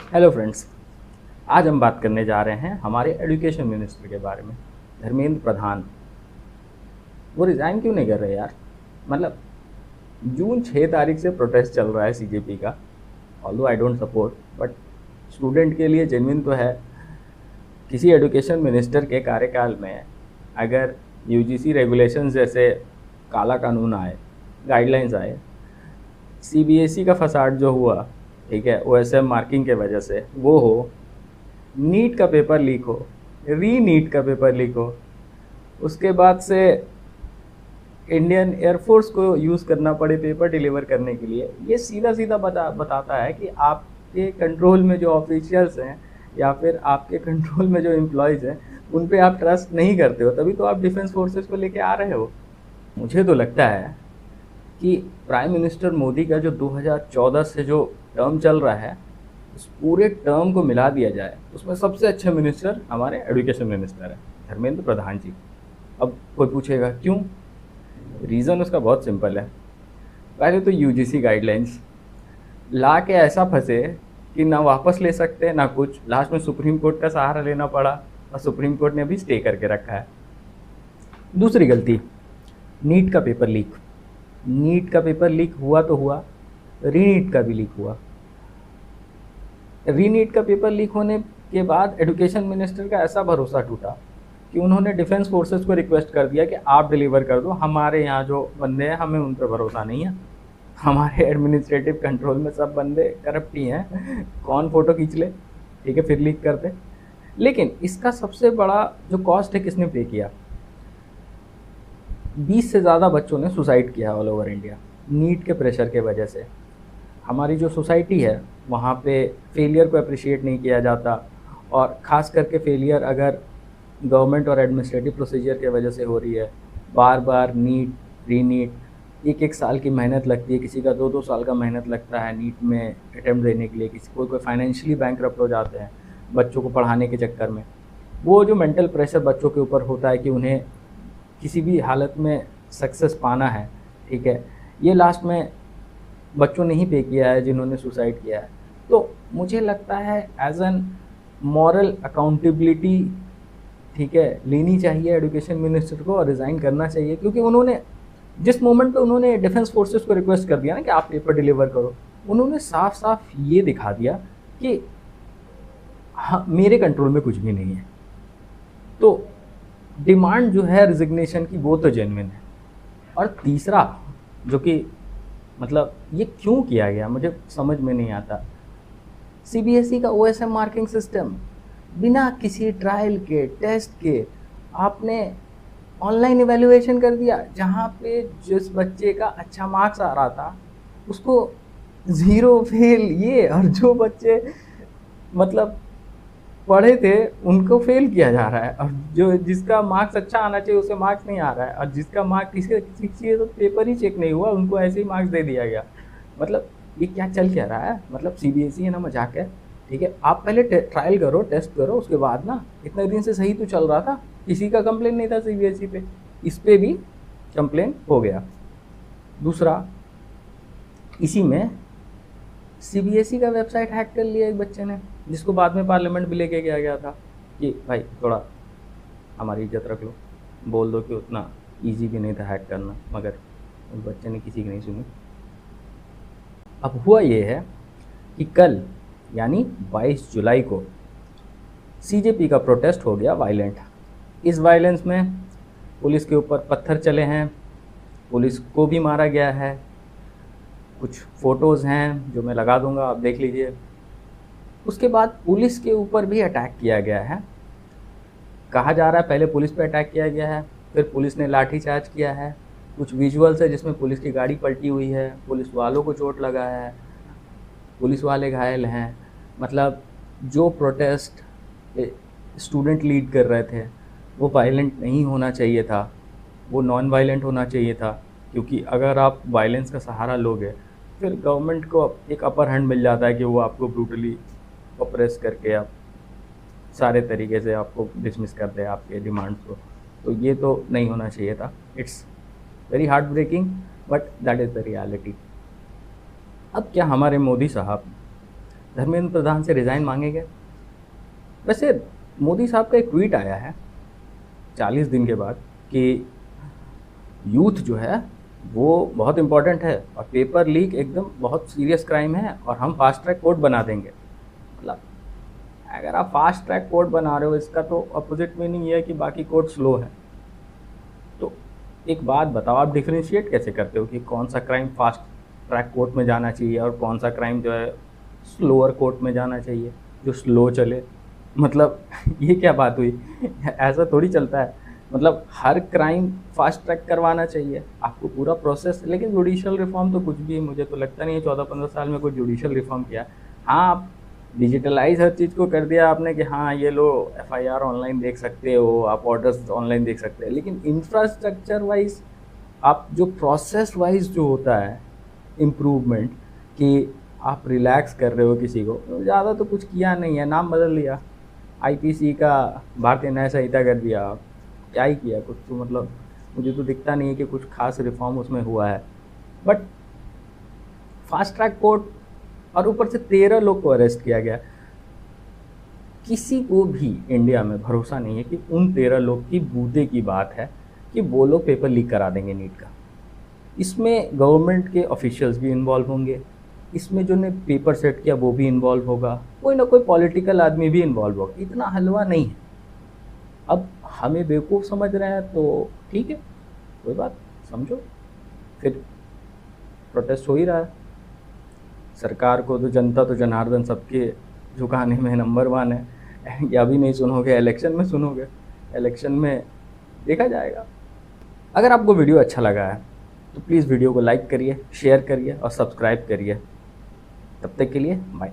Hello friends. आज हम बात करने जा रहे हैं हमारे एजुकेशन मिनिस्टर के बारे में, धर्मेंद्र प्रधान। वो रिज़ाइन क्यों नहीं कर रहे यार? मतलब जून 6 तारीख से प्रोटेस्ट चल रहा है सीजेपी का। Although I don't support, but student के लिए जेन्युइन तो है। किसी एजुकेशन मिनिस्टर के कार्यकाल में अगर यूजीसी रेगुलेशंस जैसे काला कानून आए, गाइडलाइंस आए, सीबीएसई का फसाड जो हुआ, ठीक है, ओएसएम मार्किंग के वजह से वो हो, नीट का पेपर लीक हो, री नीट का पेपर लीक हो, उसके बाद से इंडियन एयरफोर्स को यूज़ करना पड़े पेपर डिलीवर करने के लिए, ये सीधा सीधा बताता है कि आपके कंट्रोल में जो ऑफिशियल्स हैं या फिर आपके कंट्रोल में जो एम्प्लॉयज़ हैं उन पे आप ट्रस्ट नहीं करते हो, तभी तो आप डिफेंस फोर्सेस को लेके आ रहे हो। मुझे तो लगता है कि प्राइम मिनिस्टर मोदी का जो 2014 से जो टर्म चल रहा है, उस पूरे टर्म को मिला दिया जाए, उसमें सबसे अच्छे मिनिस्टर हमारे एजुकेशन मिनिस्टर हैं, धर्मेंद्र प्रधान जी। अब कोई पूछेगा क्यों? रीज़न उसका बहुत सिंपल है। पहले तो यूजीसी गाइडलाइंस ला के ऐसा फंसे कि ना वापस ले सकते ना कुछ, लास्ट में सुप्रीम कोर्ट का सहारा लेना पड़ा और सुप्रीम कोर्ट ने अभी स्टे करके रखा है। दूसरी गलती, नीट का पेपर लीक। नीट का पेपर लीक हुआ तो हुआ, रीनीट का भी लीक हुआ। रीनीट का पेपर लीक होने के बाद एजुकेशन मिनिस्टर का ऐसा भरोसा टूटा कि उन्होंने डिफेंस फोर्सेस को रिक्वेस्ट कर दिया कि आप डिलीवर कर दो, हमारे यहाँ जो बंदे हैं हमें उन पर भरोसा नहीं है, हमारे एडमिनिस्ट्रेटिव कंट्रोल में सब बंदे करप्ट ही हैं, कौन फ़ोटो खींच ले, ठीक है, फिर लीक कर दे। लेकिन इसका सबसे बड़ा जो कॉस्ट है किसने पे किया? 20 से ज़्यादा बच्चों ने सुसाइड किया ऑल ओवर इंडिया नीट के प्रेशर के वजह से। हमारी जो सोसाइटी है वहाँ पे फेलियर को अप्रिशिएट नहीं किया जाता, और ख़ास करके फेलियर अगर गवर्नमेंट और एडमिनिस्ट्रेटिव प्रोसीजर के वजह से हो रही है। बार बार नीट, री नीट, एक एक साल की मेहनत लगती है, किसी का 2-2 साल का मेहनत लगता है नीट में अटैम्प्ट देने के लिए, किसी कोई फाइनेंशियली बैंकरप्ट हो जाते हैं बच्चों को पढ़ाने के चक्कर में। वो जो मेंटल प्रेशर बच्चों के ऊपर होता है कि उन्हें किसी भी हालत में सक्सेस पाना है, ठीक है, ये लास्ट में बच्चों ने ही पे किया है जिन्होंने सुसाइड किया है। तो मुझे लगता है एज एन मॉरल अकाउंटेबिलिटी, ठीक है, लेनी चाहिए एजुकेशन मिनिस्टर को और रिज़ाइन करना चाहिए, क्योंकि उन्होंने जिस मोमेंट पे उन्होंने डिफेंस फोर्सेस को रिक्वेस्ट कर दिया ना कि आप पेपर डिलीवर करो, उन्होंने साफ साफ ये दिखा दिया कि हाँ, मेरे कंट्रोल में कुछ भी नहीं है। तो डिमांड जो है रिजिग्नेशन की वो तो जेन्युइन है। और तीसरा जो कि मतलब ये क्यों किया गया मुझे समझ में नहीं आता। सीबीएसई का ओएसएम मार्किंग सिस्टम बिना किसी ट्रायल के, टेस्ट के आपने ऑनलाइन इवैल्यूएशन कर दिया, जहाँ पे जिस बच्चे का अच्छा मार्क्स आ रहा था उसको 0 फेल, ये, और जो बच्चे मतलब पढ़े थे उनको फेल किया जा रहा है, और जो जिसका मार्क्स अच्छा आना चाहिए उसे मार्क्स नहीं आ रहा है, और जिसका मार्क्स किसी तो पेपर ही चेक नहीं हुआ उनको ऐसे ही मार्क्स दे दिया गया। मतलब ये क्या चल क्या रहा है? मतलब सीबीएसई है ना, मजाक है, ठीक है। आप पहले ट्रायल करो, टेस्ट करो, उसके बाद ना, इतने दिन से सही तो चल रहा था, किसी का कंप्लेन नहीं था सीबीएसई पे, इस पे भी कंप्लेन हो गया। दूसरा, इसी में सीबीएसई का वेबसाइट हैक कर लिया एक बच्चे ने, जिसको बाद में पार्लियामेंट भी लेके गया था कि भाई थोड़ा हमारी इज्जत रख लो, बोल दो कि उतना इजी भी नहीं था हैक करना, मगर उस बच्चे ने किसी की नहीं सुनी। अब हुआ ये है कि कल यानी 22 जुलाई को सीजेपी का प्रोटेस्ट हो गया वायलेंट। इस वायलेंस में पुलिस के ऊपर पत्थर चले हैं, पुलिस को भी मारा गया है, कुछ फ़ोटोज़ हैं जो मैं लगा दूंगा, आप देख लीजिए। उसके बाद पुलिस के ऊपर भी अटैक किया गया है। कहा जा रहा है पहले पुलिस पे अटैक किया गया है, फिर पुलिस ने लाठीचार्ज किया है। कुछ विजुअल्स है जिसमें पुलिस की गाड़ी पलटी हुई है, पुलिस वालों को चोट लगा है, पुलिस वाले घायल हैं। मतलब जो प्रोटेस्ट स्टूडेंट लीड कर रहे थे वो वायलेंट नहीं होना चाहिए था, वो नॉन वायलेंट होना चाहिए था, क्योंकि अगर आप वायलेंस का सहारा लोगे फिर गवर्नमेंट को एक अपर हैंड मिल जाता है कि वो आपको ब्रूटली ऑप्रेस करके आप सारे तरीके से आपको डिसमिस कर दे आपके डिमांड्स को। तो ये तो नहीं होना चाहिए था। It's very heart breaking, but that is the reality. अब क्या हमारे मोदी साहब धर्मेंद्र प्रधान से रिज़ाइन मांगेंगे? वैसे मोदी साहब का एक ट्वीट आया है 40 दिन के बाद कि यूथ जो है वो बहुत इम्पोर्टेंट है और पेपर लीक एकदम बहुत सीरियस क्राइम है और हम फास्ट ट्रैक कोर्ट बना देंगे। मतलब अगर आप फास्ट ट्रैक कोर्ट बना रहे हो, इसका तो अपोजिट मीनिंग ये है कि बाकी कोर्ट स्लो है। तो एक बात बताओ, आप डिफरेंशिएट कैसे करते हो कि कौन सा क्राइम फास्ट ट्रैक कोर्ट में जाना चाहिए और कौन सा क्राइम जो है स्लोअर कोर्ट में जाना चाहिए, जो स्लो चले? मतलब ये क्या बात हुई? ऐसा थोड़ी चलता है। मतलब हर क्राइम फास्ट ट्रैक करवाना चाहिए आपको पूरा प्रोसेस। लेकिन जुडिशल रिफॉर्म तो कुछ भी मुझे तो लगता नहीं है 14-15 साल में कोई जुडिशल रिफॉर्म किया। हाँ, आप डिजिटलाइज हर चीज़ को कर दिया आपने कि हाँ ये लो एफआईआर ऑनलाइन देख सकते हो, आप ऑर्डर्स ऑनलाइन देख सकते हैं, लेकिन इंफ्रास्ट्रक्चर वाइज आप जो प्रोसेस वाइज जो होता है इम्प्रूवमेंट कि आप रिलैक्स कर रहे हो किसी को, ज़्यादा तो कुछ किया नहीं है। नाम बदल दिया, आईपीसी का भारतीय न्याय संहिता कर दिया, क्या ही किया कुछ तो। मतलब मुझे तो दिखता नहीं है कि कुछ खास रिफॉर्म उसमें हुआ है। बट फास्ट ट्रैक कोर्ट और ऊपर से 13 लोग को अरेस्ट किया गया। किसी को भी इंडिया में भरोसा नहीं है कि उन 13 लोग की बूते की बात है कि वो लोग पेपर लीक करा देंगे नीट का। इसमें गवर्नमेंट के ऑफिशियल्स भी इन्वॉल्व होंगे, इसमें जो ने पेपर सेट किया वो भी इन्वॉल्व होगा, कोई ना कोई पॉलिटिकल आदमी भी इन्वॉल्व होगा। इतना हलवा नहीं है। अब हमें बेवकूफ़ समझ रहे हैं तो ठीक है, कोई बात, समझो, फिर प्रोटेस्ट हो ही रहा है। सरकार को तो जनता तो जनार्दन सबके झुकाने में नंबर 1 है। या भी नहीं सुनोगे, इलेक्शन में सुनोगे, इलेक्शन में देखा जाएगा। अगर आपको वीडियो अच्छा लगा है तो प्लीज़ वीडियो को लाइक करिए, शेयर करिए और सब्सक्राइब करिए। तब तक के लिए बाय।